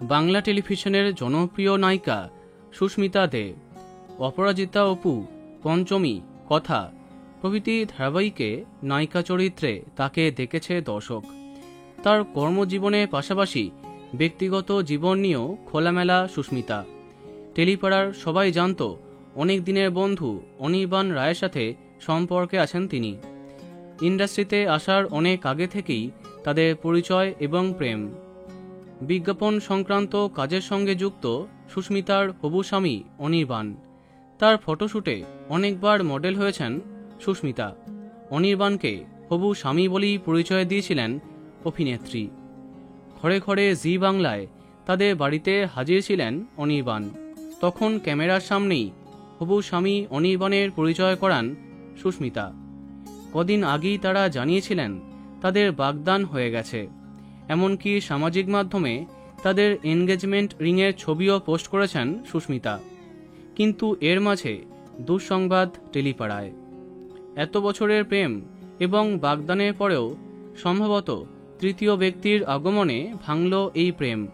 বাংলা টেলিভিশনের জনপ্রিয় নায়িকা সুস্মিতা দে, অপরাজিতা অপু, পঞ্চমী, কথা প্রভৃতি ধারাবাহিকে নায়িকা চরিত্রে তাকে দেখেছে দর্শক। তার কর্মজীবনের পাশাপাশি ব্যক্তিগত জীবন নিয়েও খোলামেলা সুস্মিতা। টেলিপাড়ার সবাই জানত অনেক দিনের বন্ধু অনির্বাণ রায়ের সাথে সম্পর্কে আছেন তিনি। ইন্ডাস্ট্রিতে আসার অনেক আগে থেকেই তাদের পরিচয় এবং প্রেম। বিজ্ঞাপন সংক্রান্ত কাজের সঙ্গে যুক্ত সুস্মিতার হবু স্বামী অনির্বাণ। তার ফটোশ্যুটে অনেকবার মডেল হয়েছেন সুস্মিতা। অনির্বাণকে হবু স্বামী বলেই পরিচয় দিয়েছিলেন অভিনেত্রী। ঘরে ঘরে জি বাংলায় তাদের বাড়িতে হাজির ছিলেন অনির্বাণ। তখন ক্যামেরার সামনেই হবু স্বামী অনির্বাণের পরিচয় করান সুস্মিতা। কদিন আগেই তারা জানিয়েছিলেন তাদের বাগদান হয়ে গেছে। এমনকি সামাজিক মাধ্যমে তাদের এনগেজমেন্ট রিংয়ের ছবিও পোস্ট করেছেন সুস্মিতা। কিন্তু এর মাঝে দুঃসংবাদ টেলিপাড়ায়। এত বছরের প্রেম এবং বাগদানের পরেও সম্ভবত তৃতীয় ব্যক্তির আগমনে ভাঙল এই প্রেম।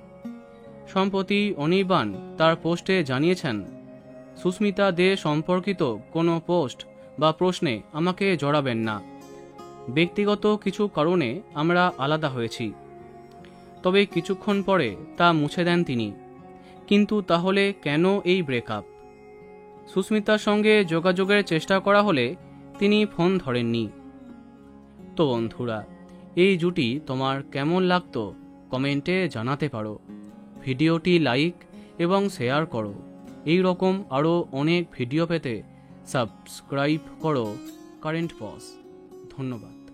সম্প্রতি অনির্বাণ তার পোস্টে জানিয়েছেন, সুস্মিতা দে সম্পর্কিত কোনো পোস্ট বা প্রশ্নে আমাকে জড়াবেন না। ব্যক্তিগত কিছু কারণে আমরা আলাদা হয়েছি। তবে কিছুক্ষণ পরে তা মুছে দেন তিনি। কিন্তু তাহলে কেন এই ব্রেকআপ? সুস্মিতার সঙ্গে যোগাযোগের চেষ্টা করা হলে তিনি ফোন ধরেননি। তো বন্ধুরা, এই জুটি তোমার কেমন লাগতো কমেন্টে জানাতে পারো। ভিডিওটি লাইক এবং শেয়ার করো। এই রকম আরও অনেক ভিডিও পেতে সাবস্ক্রাইব করো কারেন্ট পজ। ধন্যবাদ।